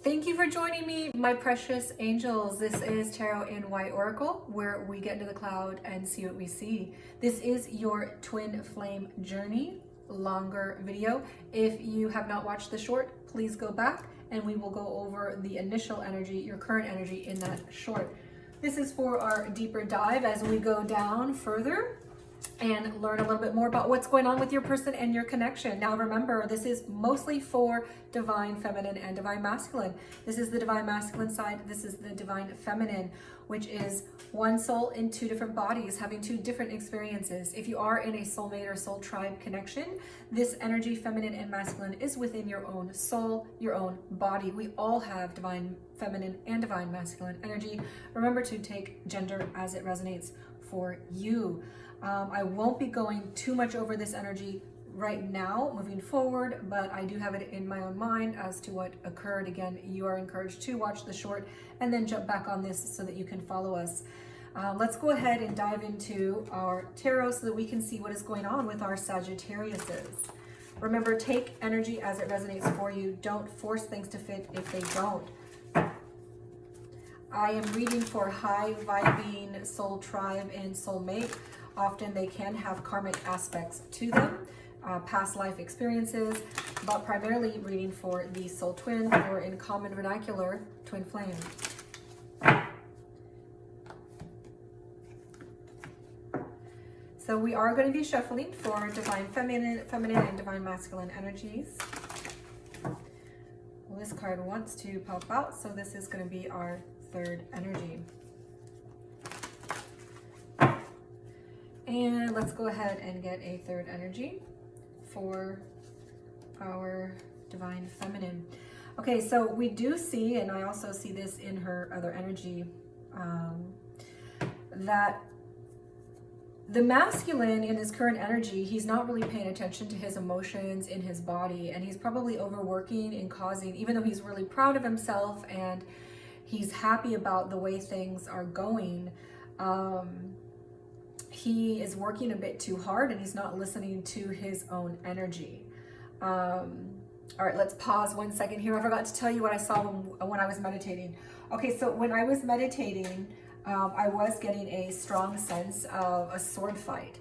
Thank you for joining me, my precious angels. This is Tarot in White Oracle, where we get into the cloud and see what we see. This is your twin flame journey, longer video. If you have not watched the short, please go back and we will go over the initial energy, your current energy in that short. This is for our deeper dive as we go down further and learn a little bit more about what's going on with your person and your connection. Now remember, this is mostly for divine feminine and divine masculine. This is the divine masculine side. This is the divine feminine, which is one soul in two different bodies, having two different experiences. If you are in a soulmate or soul tribe connection, this energy, feminine and masculine, is within your own soul, your own body. We all have divine feminine and divine masculine energy. Remember to take gender as it resonates for you. I won't be going too much over this energy right now moving forward, but I do have it in my own mind as to what occurred. Again, you are encouraged to watch the short and then jump back on this so that you can follow us. Let's go ahead and dive into our tarot so that we can see what is going on with our Sagittariuses. Remember, take energy as it resonates for you. Don't force things to fit if they don't. I am reading for high vibing soul tribe and soulmate. Often they can have karmic aspects to them, past life experiences, but primarily reading for the soul twin, or in common vernacular, twin flame. So we are going to be shuffling for divine feminine and divine masculine energies. Well, this card wants to pop out, so this is going to be our third energy. And let's go ahead and get a third energy for our divine feminine. Okay, so we do see, and I also see this in her other energy, that the masculine in his current energy, he's not really paying attention to his emotions in his body, and he's probably overworking and causing, even though he's really proud of himself and he's happy about the way things are going, he is working a bit too hard and he's not listening to his own energy. All right, let's pause 1 second here. I forgot to tell you what I saw when I was meditating. Okay, so when I was meditating, I was getting a strong sense of a sword fight.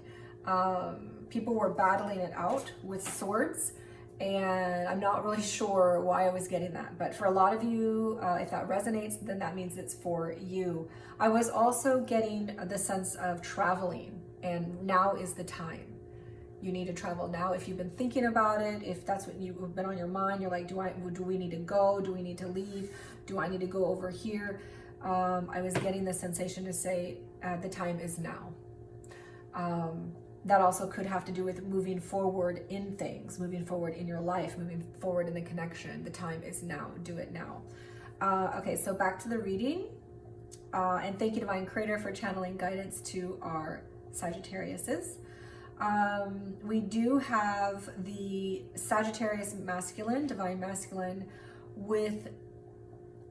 People were battling it out with swords, and I'm not really sure why I was getting that. But for a lot of you, if that resonates, then that means it's for you. I was also getting the sense of traveling, and now is the time. You need to travel now. If you've been thinking about it, if that's what you've been on your mind, you're like, do we need to go? Do we need to leave? Do I need to go over here? I was getting the sensation to say the time is now. That also could have to do with moving forward in things, moving forward in your life, moving forward in the connection. The time is now. Do it now. Okay, so back to the reading. And thank you, Divine Creator, for channeling guidance to our Sagittariuses. We do have the Sagittarius masculine, divine masculine, with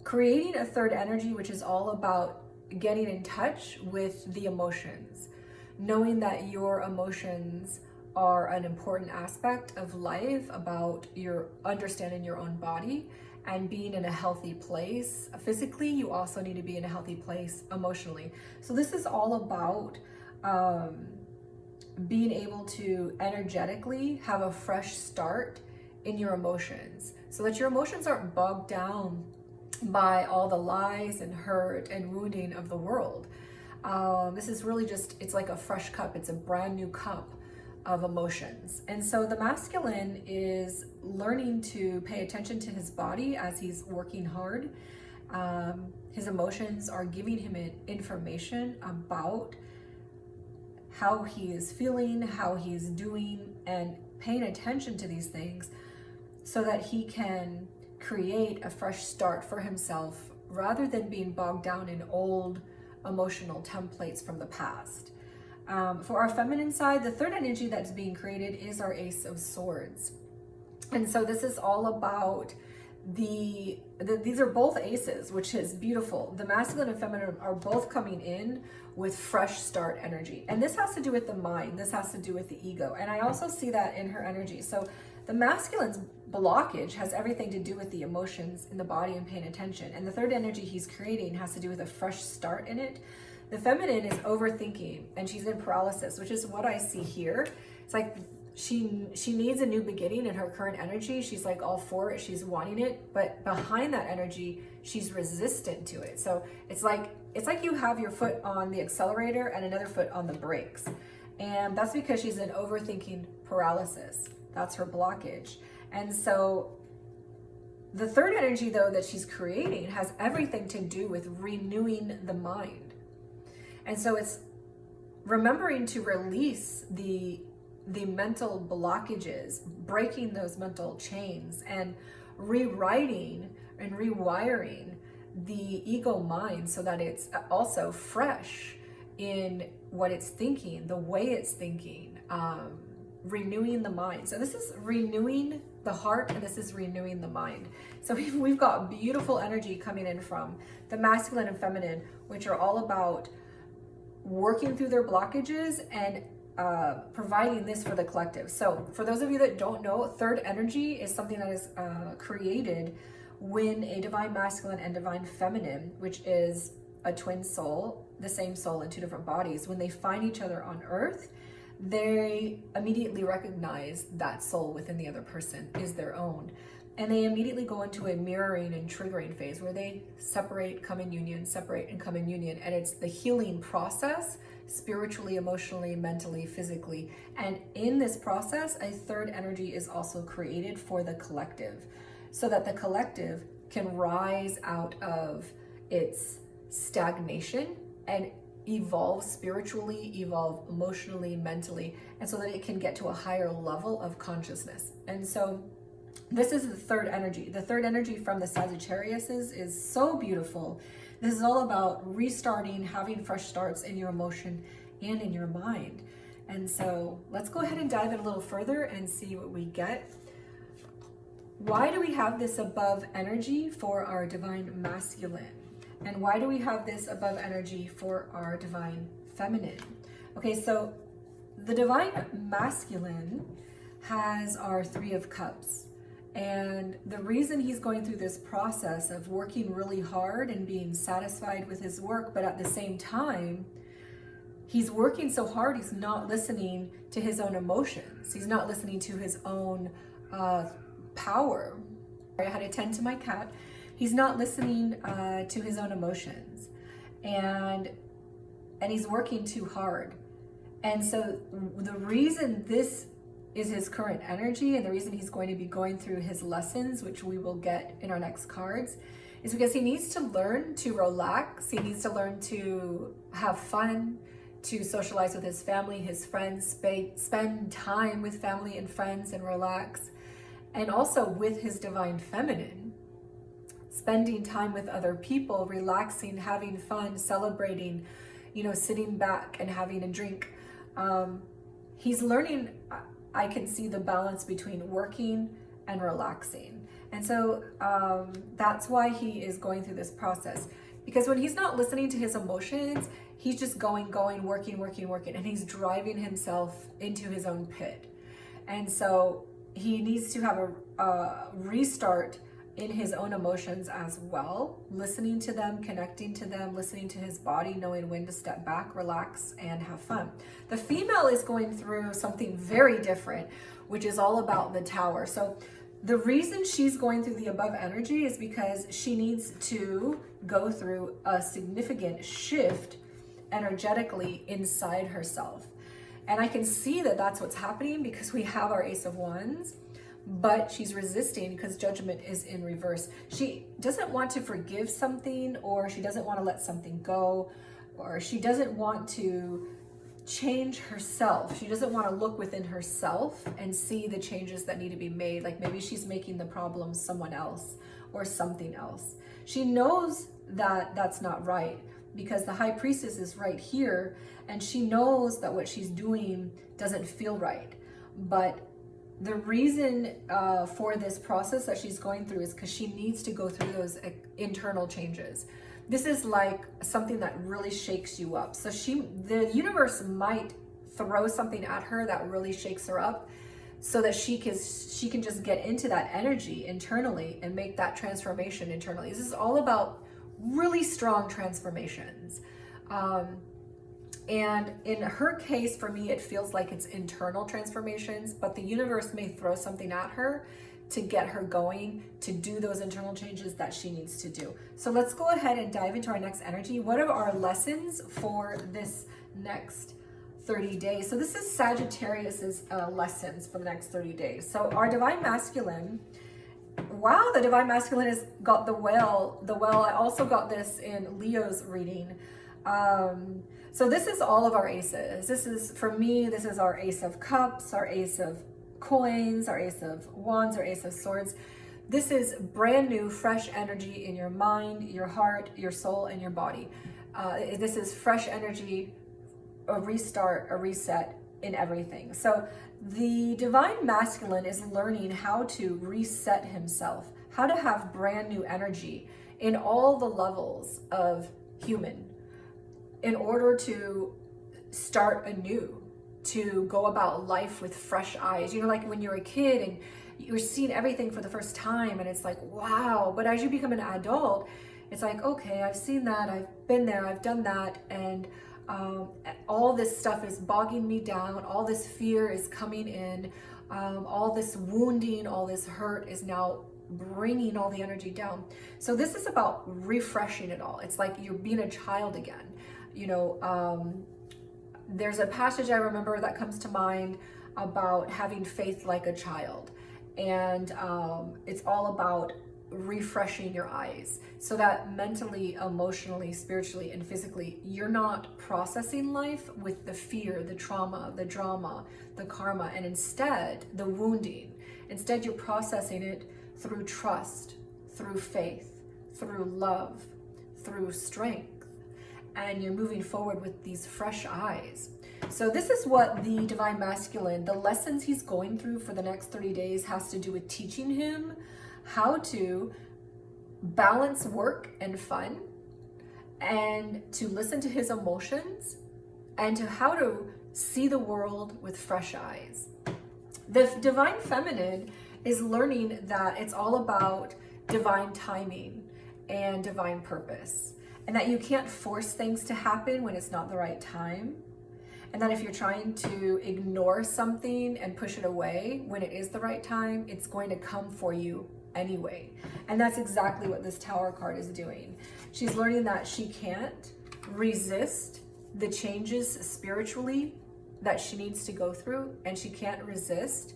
creating a third energy, which is all about getting in touch with the emotions, knowing that your emotions are an important aspect of life, about your understanding your own body and being in a healthy place. Physically, you also need to be in a healthy place emotionally. So this is all about being able to energetically have a fresh start in your emotions, so that your emotions aren't bogged down by all the lies and hurt and wounding of the world. This is really just, it's like a fresh cup. It's a brand new cup of emotions. And so the masculine is learning to pay attention to his body as he's working hard. His emotions are giving him information about how he is feeling, how he is doing, and paying attention to these things so that he can create a fresh start for himself rather than being bogged down in old emotional templates from the past. For our feminine side, the third energy that's being created is our Ace of Swords. And so this is all about these are both aces, which is beautiful. The masculine and feminine are both coming in with fresh start energy. And this has to do with the mind. This has to do with the ego. And I also see that in her energy. So The masculine's blockage has everything to do with the emotions in the body and paying attention. And the third energy he's creating has to do with a fresh start in it. The feminine is overthinking, and she's in paralysis, which is what I see here. It's like she needs a new beginning in her current energy. She's like all for it, she's wanting it, but behind that energy, she's resistant to it. So it's like you have your foot on the accelerator and another foot on the brakes. And that's because she's in overthinking paralysis. That's her blockage. And so the third energy, though, that she's creating has everything to do with renewing the mind. And so it's remembering to release the mental blockages, breaking those mental chains, and rewriting and rewiring the ego mind so that it's also fresh in what it's thinking, the way it's thinking, renewing the mind. So this is renewing the heart, and this is renewing the mind. So we've got beautiful energy coming in from the masculine and feminine, which are all about working through their blockages and providing this for the collective. So for those of you that don't know, third energy is something that is created when a divine masculine and divine feminine, which is a twin soul, the same soul in two different bodies, when they find each other on earth, they immediately recognize that soul within the other person is their own. And they immediately go into a mirroring and triggering phase where they separate, come in union, separate and come in union. And it's the healing process, spiritually, emotionally, mentally, physically. And in this process, a third energy is also created for the collective, so that the collective can rise out of its stagnation and evolve spiritually, evolve emotionally, mentally, and so that it can get to a higher level of consciousness. And so this is the third energy. The third energy from the Sagittarius is so beautiful. This is all about restarting, having fresh starts in your emotion and in your mind. And so let's go ahead and dive in a little further and see what we get. Why do we have this above energy for our divine masculine? And why do we have this above energy for our divine feminine? Okay, so the divine masculine has our Three of Cups. And the reason he's going through this process of working really hard and being satisfied with his work, but at the same time, he's working so hard, he's not listening to his own emotions. He's not listening to his own power. I had to tend to my cat. He's not listening to his own emotions. And he's working too hard. And so the reason this is his current energy, and the reason he's going to be going through his lessons, which we will get in our next cards, is because he needs to learn to relax. He needs to learn to have fun, to socialize with his family, his friends, spend time with family and friends and relax. And also with his divine feminine, spending time with other people, relaxing, having fun, celebrating, sitting back and having a drink. He's learning, I can see the balance between working and relaxing. And so that's why he is going through this process. Because when he's not listening to his emotions, he's just going, working, and he's driving himself into his own pit. And so he needs to have a restart in his own emotions as well, listening to them, connecting to them, listening to his body, knowing when to step back, relax, and have fun. The female is going through something very different, which is all about the Tower. So the reason she's going through the above energy is because she needs to go through a significant shift energetically inside herself. And I can see that that's what's happening because we have our Ace of Wands, but she's resisting because Judgment is in reverse. She doesn't want to forgive something, or she doesn't want to let something go, or she doesn't want to change herself. She doesn't want to look within herself and see the changes that need to be made. Like maybe she's making the problem someone else or something else. She knows that that's not right because the High Priestess is right here, and she knows that what she's doing doesn't feel right. But the reason for this process that she's going through is because she needs to go through those internal changes. This is like something that really shakes you up. So the universe might throw something at her that really shakes her up so that she can just get into that energy internally and make that transformation internally. This is all about really strong transformations. And in her case, for me, it feels like it's internal transformations, but the universe may throw something at her to get her going, to do those internal changes that she needs to do. So let's go ahead and dive into our next energy. What are our lessons for this next 30 days? So this is Sagittarius's lessons for the next 30 days. So our divine masculine, wow, the divine masculine has got the whale. I also got this in Leo's reading. So this is all of our aces. This is, for me, this is our Ace of Cups, our Ace of Coins, our Ace of Wands, our Ace of Swords. This is brand new, fresh energy in your mind, your heart, your soul, and your body. This is fresh energy, a restart, a reset in everything. So the divine masculine is learning how to reset himself, how to have brand new energy in all the levels of human, in order to start anew, to go about life with fresh eyes. You know, like when you're a kid and you're seeing everything for the first time and it's like, wow. But as you become an adult, it's like, okay, I've seen that, I've been there, I've done that. And all this stuff is bogging me down. All this fear is coming in. All this wounding, all this hurt is now bringing all the energy down. So this is about refreshing it all. It's like you're being a child again. You know, there's a passage I remember that comes to mind about having faith like a child. And it's all about refreshing your eyes so that mentally, emotionally, spiritually, and physically, you're not processing life with the fear, the trauma, the drama, the karma, and instead the wounding. Instead, you're processing it through trust, through faith, through love, through strength. And you're moving forward with these fresh eyes. So this is what the divine masculine, the lessons he's going through for the next 30 days has to do with teaching him how to balance work and fun, and to listen to his emotions, and to how to see the world with fresh eyes. The divine feminine is learning that it's all about divine timing and divine purpose, and that you can't force things to happen when it's not the right time. And that if you're trying to ignore something and push it away when it is the right time, it's going to come for you anyway. And that's exactly what this Tower card is doing. She's learning that she can't resist the changes spiritually that she needs to go through, and she can't resist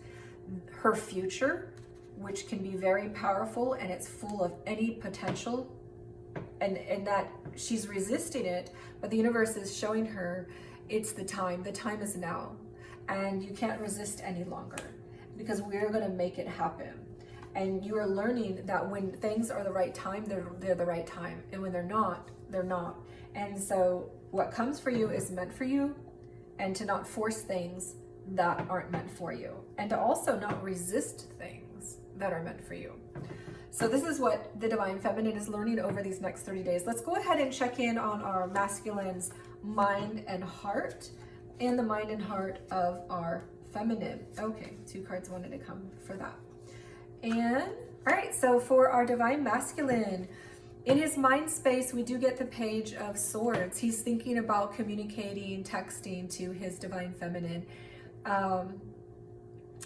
her future, which can be very powerful and it's full of any potential, and that she's resisting it, but the universe is showing her it's the time is now, and you can't resist any longer, because we're going to make it happen. And you are learning that when things are the right time, they're the right time, and when they're not, they're not. And so what comes for you is meant for you, and to not force things that aren't meant for you, and to also not resist things that are meant for you. So this is what the divine feminine is learning over these next 30 days. Let's go ahead and check in on our masculine's mind and heart, and the mind and heart of our feminine. Okay, 2 cards wanted to come for that. And all right, so for our divine masculine, in his mind space, we do get the Page of Swords. He's thinking about communicating, texting to his divine feminine. And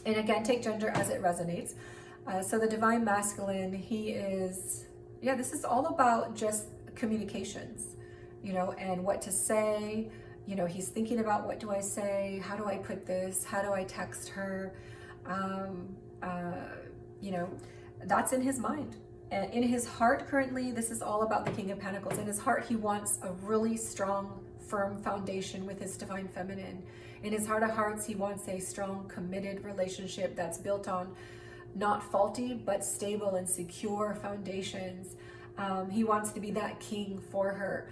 again, take gender as it resonates. So the divine masculine, he is, this is all about just communications, you know, and what to say. You know, he's thinking about, what do I say? How do I put this? How do I text her? You know, that's in his mind. And in his heart currently, this is all about the King of Pentacles. In his heart, he wants a really strong, firm foundation with his divine feminine. In his heart of hearts, he wants a strong, committed relationship that's built on not faulty, but stable and secure foundations. He wants to be that king for her.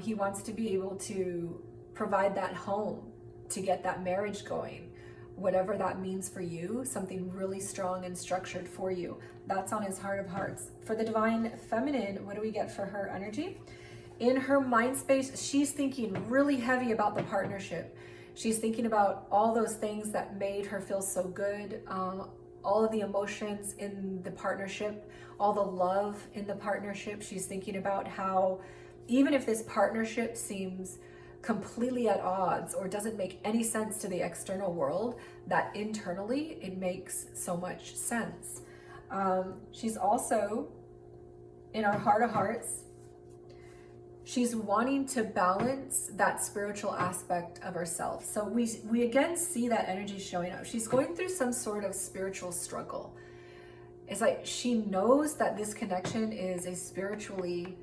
He wants to be able to provide that home, to get that marriage going, whatever that means for you, something really strong and structured for you. That's on his heart of hearts. For the divine feminine, what do we get for her energy? In her mind space, she's thinking really heavy about the partnership. She's thinking about all those things that made her feel so good, all of the emotions in the partnership, all the love in the partnership. She's thinking about how even if this partnership seems completely at odds or doesn't make any sense to the external world, that internally it makes so much sense. She's also, in our heart of hearts, she's wanting to balance that spiritual aspect of herself. So we again see that energy showing up. She's going through some sort of spiritual struggle. It's like she knows that this connection is a spiritually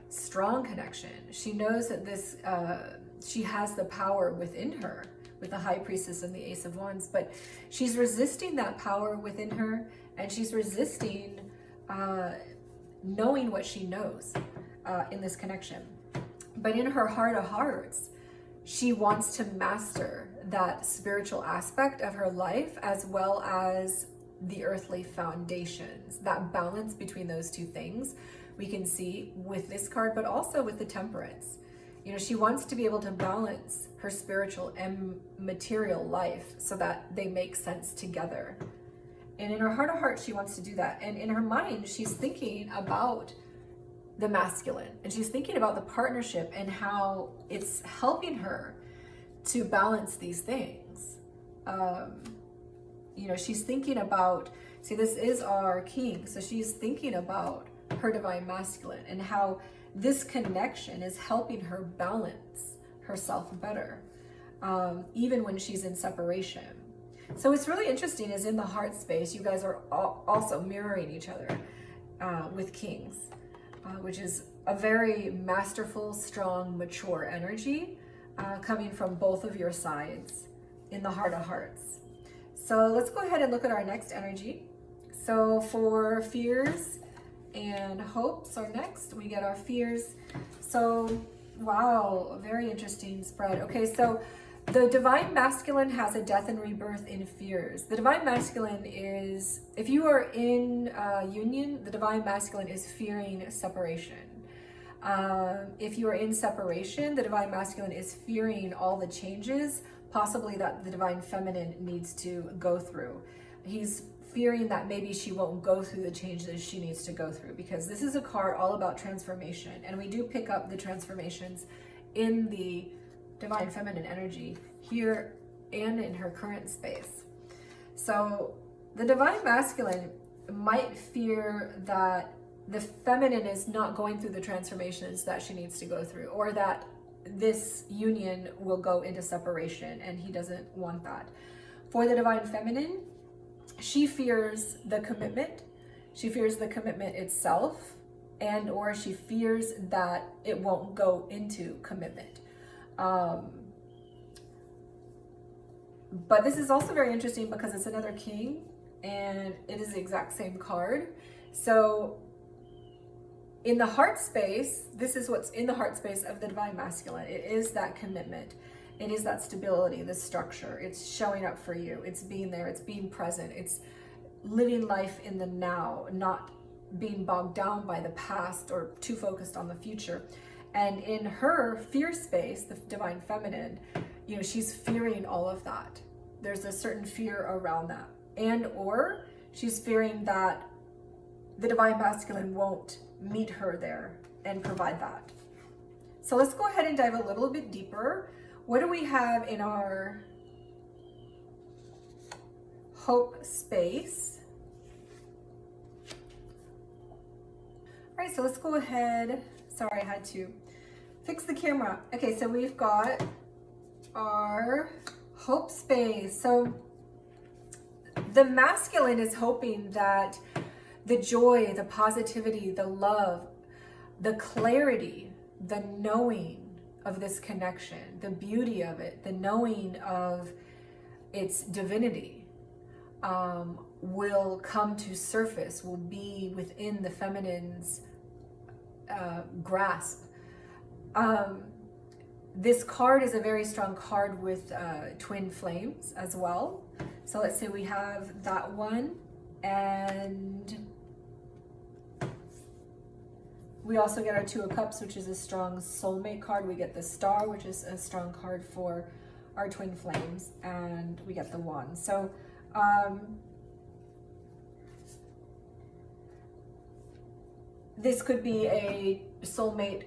strong connection. She knows that this she has the power within her with the High Priestess and the Ace of Wands, but she's resisting that power within her, and she's resisting knowing what she knows in this connection. But in her heart of hearts, she wants to master that spiritual aspect of her life as well as the earthly foundations, that balance between those two things we can see with this card, but also with the Temperance. You know, she wants to be able to balance her spiritual and material life so that they make sense together. And in her heart of hearts, she wants to do that. And in her mind, she's thinking about the masculine, and she's thinking about the partnership and how it's helping her to balance these things. You know, she's thinking about, see, this is our king, so she's thinking about her divine masculine and how this connection is helping her balance herself better, even when she's in separation. So what's really interesting is in the heart space, you guys are also mirroring each other with kings, which is a very masterful, strong, mature energy coming from both of your sides in the heart of hearts. So let's go ahead and look at our next energy. So for fears and hopes are next. We get our fears. So, wow, very interesting spread. Okay, so the divine masculine has a death and rebirth in fears. The divine masculine is, if you are in union, the divine masculine is fearing separation. If you are in separation, the divine masculine is fearing all the changes, possibly that the divine feminine needs to go through. He's fearing that maybe she won't go through the changes she needs to go through, because this is a card all about transformation, and we do pick up the transformations in the divine feminine energy here and in her current space. So the divine masculine might fear that the feminine is not going through the transformations that she needs to go through, or that this union will go into separation, and he doesn't want that. For the divine feminine, she fears the commitment. She fears the commitment itself, and or she fears that it won't go into commitment. But this is also very interesting because it's another king, and it is the exact same card. So in the heart space, this is what's in the heart space of the divine masculine. It is that commitment. It is that stability, the structure. It's showing up for you. It's being there. It's being present. It's living life in the now, not being bogged down by the past or too focused on the future. And in her fear space, the divine feminine, you know, she's fearing all of that. There's a certain fear around that. And or she's fearing that the divine masculine won't meet her there and provide that. So let's go ahead and dive a little bit deeper. What do we have in our hope space? All right, so let's go ahead. Sorry, I had to fix the camera. Okay, so we've got our hope space. So the masculine is hoping that the joy, the positivity, the love, the clarity, the knowing of this connection, the beauty of it, the knowing of its divinity will come to surface, will be within the feminine's grasp. This card is a very strong card with twin flames as well. So let's say we have that one, and we also get our Two of Cups, which is a strong soulmate card. We get the Star, which is a strong card for our twin flames, and we get the wand. So this could be a soulmate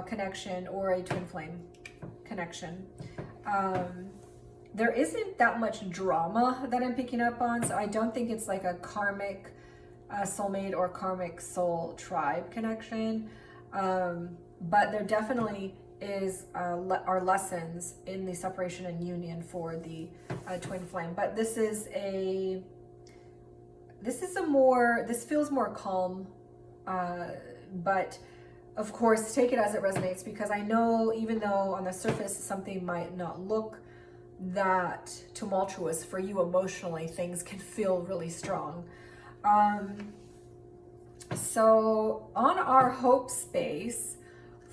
connection or a twin flame connection. There isn't that much drama that I'm picking up on, so I don't think it's like a karmic soulmate or karmic soul tribe connection. But there definitely is are lessons in the separation and union for the twin flame. But this feels more calm. But of course, take it as it resonates, because I know even though on the surface something might not look that tumultuous for you emotionally, things can feel really strong. So on our hope space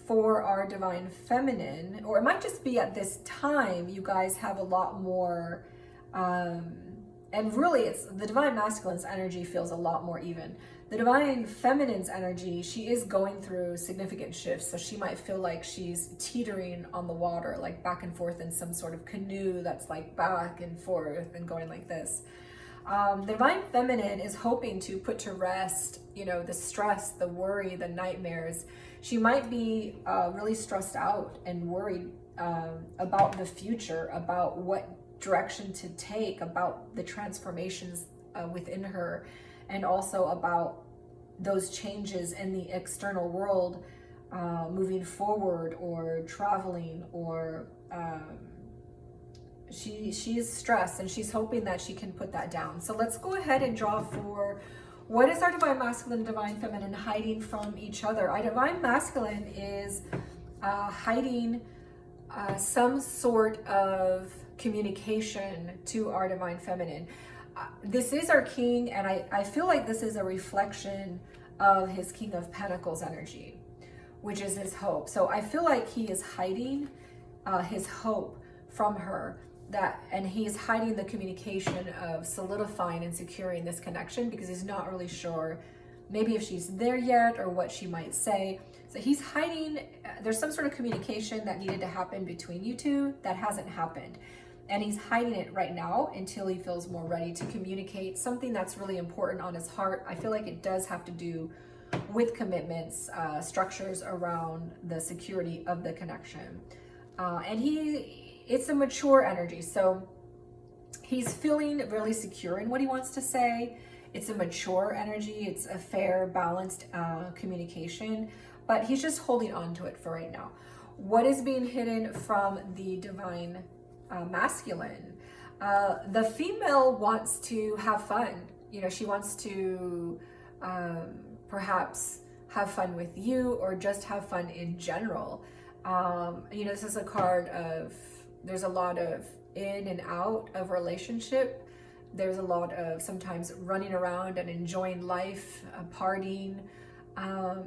for our divine feminine, or it might just be at this time, you guys have a lot more, and really it's the divine masculine's energy feels a lot more even. The divine feminine's energy, she is going through significant shifts. So she might feel like she's teetering on the water, like back and forth in some sort of canoe that's like back and forth and going like this. The divine feminine is hoping to put to rest, you know, the stress, the worry, the nightmares. She might be really stressed out and worried about the future, about what direction to take, about the transformations within her, and also about those changes in the external world, moving forward or traveling, or she is stressed and she's hoping that she can put that down. So let's go ahead and draw for what is our divine masculine and divine feminine hiding from each other. Our divine masculine is hiding some sort of communication to our divine feminine. This is our king, and I feel like this is a reflection of his King of Pentacles energy, which is his hope. So I feel like he is hiding his hope from her, and he's hiding the communication of solidifying and securing this connection, because he's not really sure maybe if she's there yet or what she might say. So he's hiding, there's some sort of communication that needed to happen between you two that hasn't happened. And he's hiding it right now until he feels more ready to communicate something that's really important on his heart. I feel like it does have to do with commitments, structures around the security of the connection. And it's a mature energy. So he's feeling really secure in what he wants to say. It's a mature energy. It's a fair, balanced communication, but he's just holding on to it for right now. What is being hidden from the divine masculine? The female wants to have fun. You know, she wants to perhaps have fun with you, or just have fun in general. You know, this is a card of, there's a lot of in and out of relationship. There's a lot of sometimes running around and enjoying life, partying.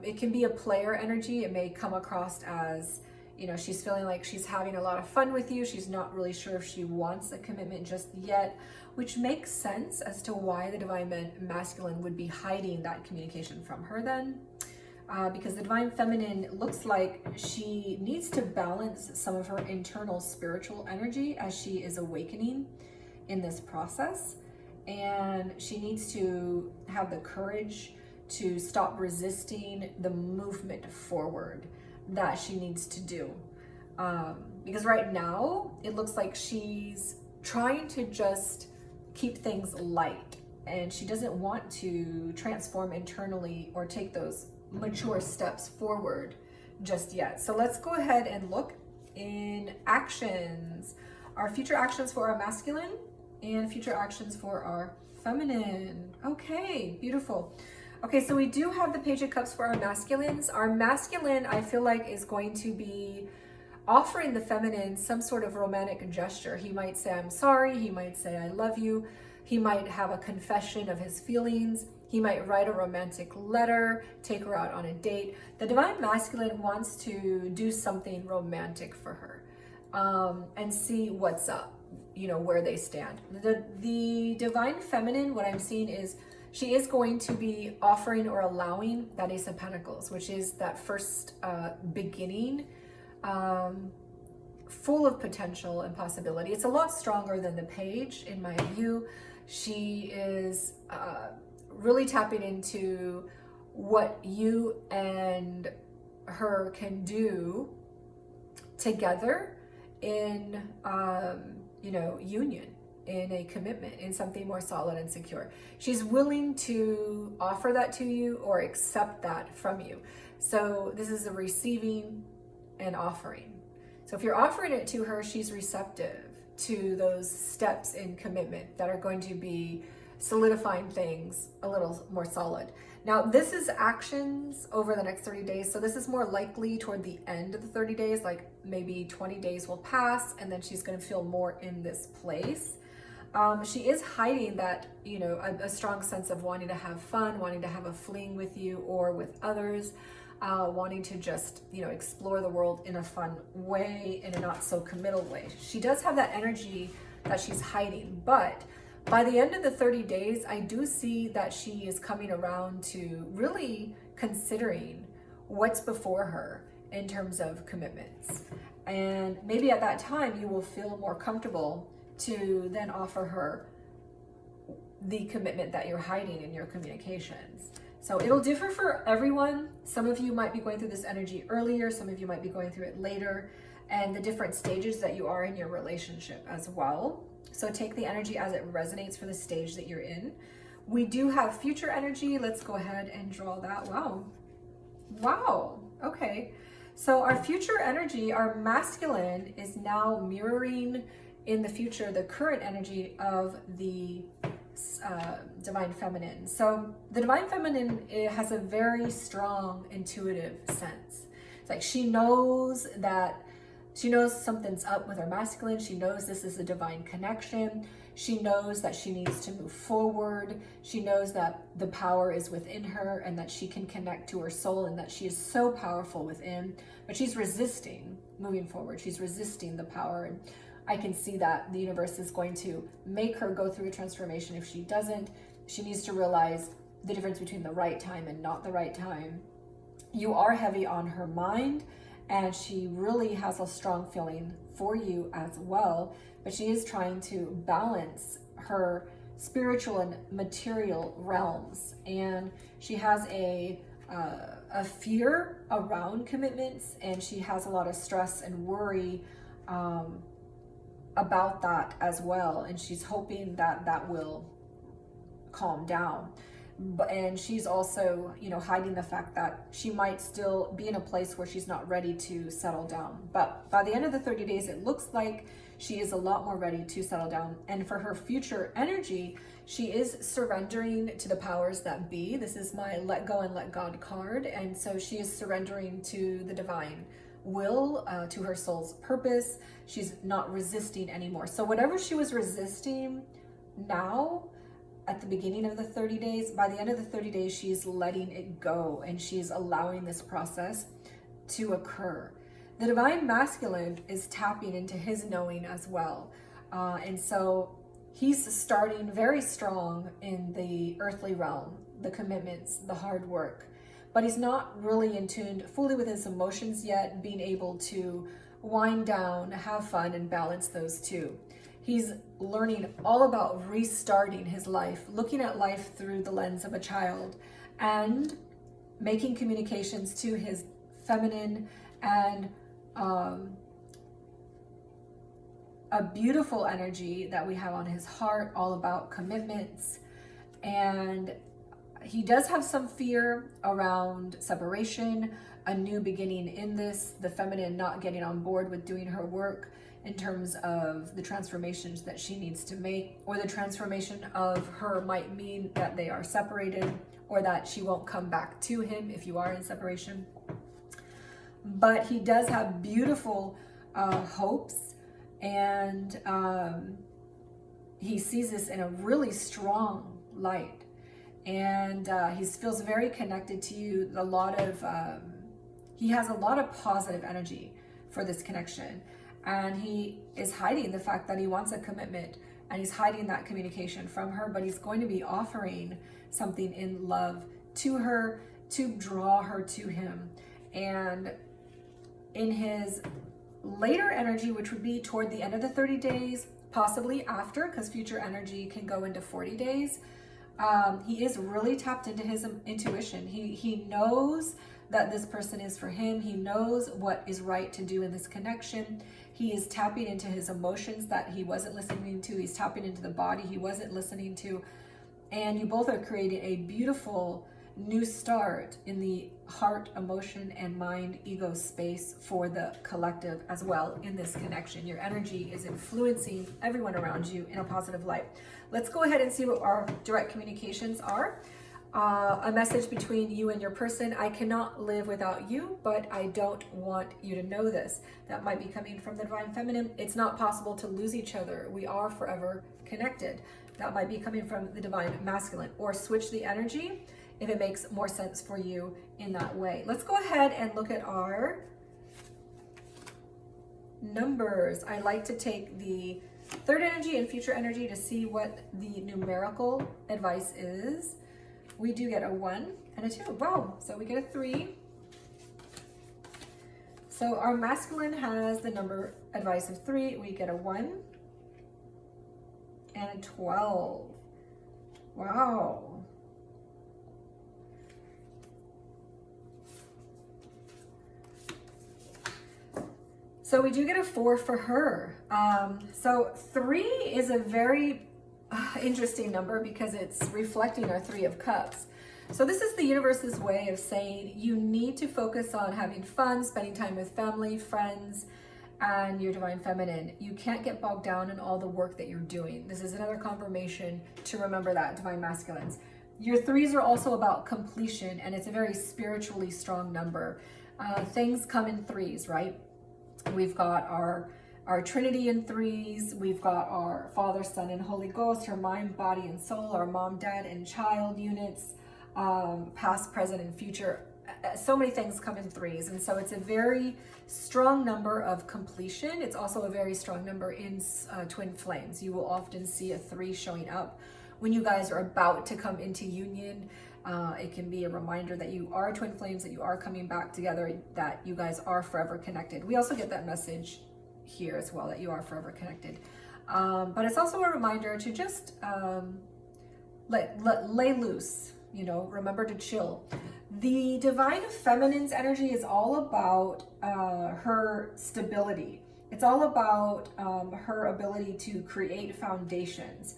It can be a player energy. It may come across as, you know, she's feeling like she's having a lot of fun with you. She's not really sure if she wants a commitment just yet, which makes sense as to why the divine masculine would be hiding that communication from her then. Because the divine feminine looks like she needs to balance some of her internal spiritual energy as she is awakening in this process. And she needs to have the courage to stop resisting the movement forward that she needs to do. Because right now it looks like she's trying to just keep things light, and she doesn't want to transform internally or take those mature steps forward just yet. So let's go ahead and look in actions, our future actions for our masculine and future actions for our feminine. Okay, beautiful. Okay, so we do have the Page of Cups for our masculines. Our masculine, I feel like, is going to be offering the feminine some sort of romantic gesture. He might say, I'm sorry. He might say, I love you. He might have a confession of his feelings. He might write a romantic letter, take her out on a date. The divine masculine wants to do something romantic for her, and see what's up, you know, where they stand. The divine feminine, what I'm seeing is, she is going to be offering or allowing that Ace of Pentacles, which is that first beginning full of potential and possibility. It's a lot stronger than the Page, in my view. She is really tapping into what you and her can do together in, union, in a commitment, in something more solid and secure. She's willing to offer that to you or accept that from you. So this is a receiving and offering. So if you're offering it to her, she's receptive to those steps in commitment that are going to be solidifying things a little more solid. Now, this is actions over the next 30 days. So this is more likely toward the end of the 30 days, like maybe 20 days will pass and then she's going to feel more in this place. She is hiding that, a strong sense of wanting to have fun, wanting to have a fling with you or with others, wanting to just, explore the world in a fun way, in a not so committal way. She does have that energy that she's hiding, but by the end of the 30 days, I do see that she is coming around to really considering what's before her in terms of commitments. And maybe at that time, you will feel more comfortable to then offer her the commitment that you're hiding in your communications. So it'll differ for everyone. Some of you might be going through this energy earlier, some of you might be going through it later, and the different stages that you are in your relationship as well. So take the energy as it resonates for the stage that you're in. We do have future energy. Let's go ahead and draw that. Wow. Okay. So our future energy, our masculine, is now mirroring in the future the current energy of the divine feminine. So the divine feminine, it has a very strong intuitive sense. It's like she knows something's up with her masculine. She knows this is a divine connection. She knows that she needs to move forward. She knows that the power is within her and that she can connect to her soul and that she is so powerful within, but she's resisting moving forward. She's resisting the power. And I can see that the universe is going to make her go through a transformation. If she doesn't, she needs to realize the difference between the right time and not the right time. You are heavy on her mind, and she really has a strong feeling for you as well, but she is trying to balance her spiritual and material realms. And she has a fear around commitments, and she has a lot of stress and worry about that as well. And she's hoping that that will calm down. And she's also, hiding the fact that she might still be in a place where she's not ready to settle down. But by the end of the 30 days, it looks like she is a lot more ready to settle down. And for her future energy, she is surrendering to the powers that be. This is my Let Go and Let God card. And so she is surrendering to the divine will, to her soul's purpose. She's not resisting anymore. So whatever she was resisting now, at the beginning of the 30 days, by the end of the 30 days, she's letting it go and she's allowing this process to occur. The divine masculine is tapping into his knowing as well. And so he's starting very strong in the earthly realm, the commitments, the hard work, but he's not really in tune fully with his emotions yet, being able to wind down, have fun, and balance those two. He's learning all about restarting his life, looking at life through the lens of a child, and making communications to his feminine, and a beautiful energy that we have on his heart, all about commitments. And he does have some fear around separation, a new beginning in this, the feminine not getting on board with doing her work in terms of the transformations that she needs to make, or the transformation of her might mean that they are separated, or that she won't come back to him if you are in separation. But he does have beautiful hopes, and he sees this in a really strong light, and he feels very connected to you. He has a lot of positive energy for this connection. And he is hiding the fact that he wants a commitment, and he's hiding that communication from her, but he's going to be offering something in love to her to draw her to him. And in his later energy, which would be toward the end of the 30 days, possibly after, because future energy can go into 40 days. He is really tapped into his intuition. He knows that this person is for him. He knows what is right to do in this connection. He is tapping into his emotions that he wasn't listening to. He's tapping into the body he wasn't listening to. And you both are creating a beautiful new start in the heart, emotion, and mind, ego space for the collective as well in this connection. Your energy is influencing everyone around you in a positive light. Let's go ahead and see what our direct communications are. A message between you and your person. I cannot live without you, but I don't want you to know this. That might be coming from the Divine Feminine. It's not possible to lose each other. We are forever connected. That might be coming from the Divine Masculine. Or switch the energy if it makes more sense for you in that way. Let's go ahead and look at our numbers. I like to take the third energy and future energy to see what the numerical advice is. We do get a 1 and a 2. Wow, so we get a 3. So our masculine has the number advice of 3. We get a 1 and a 12. Wow. So we do get a 4 for her. So 3 is a very interesting number because it's reflecting our 3 of Cups. So this is the universe's way of saying you need to focus on having fun, spending time with family, friends, and your Divine Feminine. You can't get bogged down in all the work that you're doing. This is another confirmation to remember that, Divine Masculines. Your 3s are also about completion, and it's a very spiritually strong number. Things come in 3s, right? We've got our Trinity in 3s, we've got our Father, Son, and Holy Ghost, our mind, body, and soul, our mom, dad, and child units, past, present, and future. So many things come in 3s, and so it's a very strong number of completion. It's also a very strong number in twin flames. You will often see a 3 showing up when you guys are about to come into union. It can be a reminder that you are twin flames, that you are coming back together, that you guys are forever connected. We also get that message here as well, that you are forever connected. But it's also a reminder to just lay loose, you know, remember to chill. The Divine Feminine's energy is all about her stability. It's all about her ability to create foundations.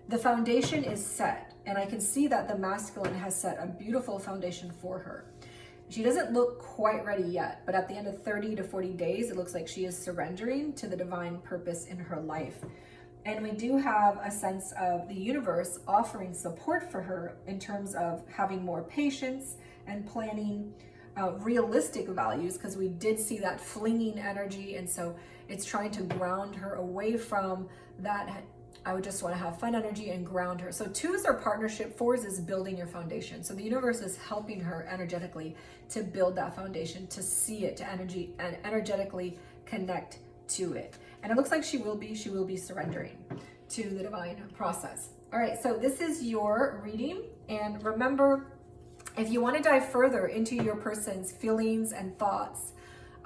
The foundation is set, and I can see that the masculine has set a beautiful foundation for her. She doesn't look quite ready yet, but at the end of 30 to 40 days, it looks like she is surrendering to the divine purpose in her life. And we do have a sense of the universe offering support for her in terms of having more patience and planning, realistic values, because we did see that flinging energy, and so it's trying to ground her away from that. I would just want to have fun energy and ground her. So 2s are partnership, 4s is building your foundation. So the universe is helping her energetically to build that foundation, to see it, to energetically connect to it. And it looks like she will be surrendering to the divine process. All right, so this is your reading. And remember, if you want to dive further into your person's feelings and thoughts,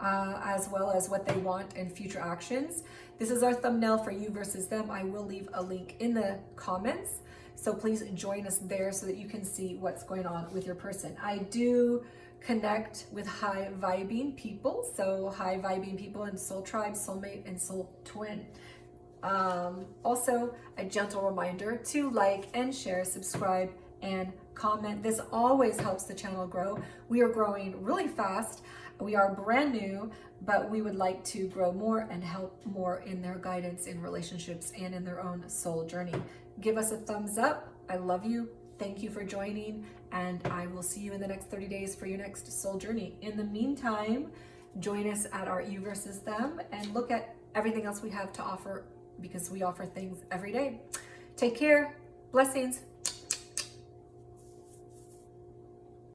as well as what they want and future actions, this is our thumbnail for you versus them. I will leave a link in the comments, so please join us there so that you can see what's going on with your person. I do connect with high vibing people, so high vibing people in soul tribe, soulmate, and soul twin. Also, a gentle reminder to like and share, subscribe, and comment. This always helps the channel grow. We are growing really fast. We are brand new, but we would like to grow more and help more in their guidance in relationships and in their own soul journey. Give us a thumbs up. I love you. Thank you for joining, and I will see you in the next 30 days for your next soul journey. In the meantime, join us at our You versus Them and look at everything else we have to offer, because we offer things every day. Take care. Blessings.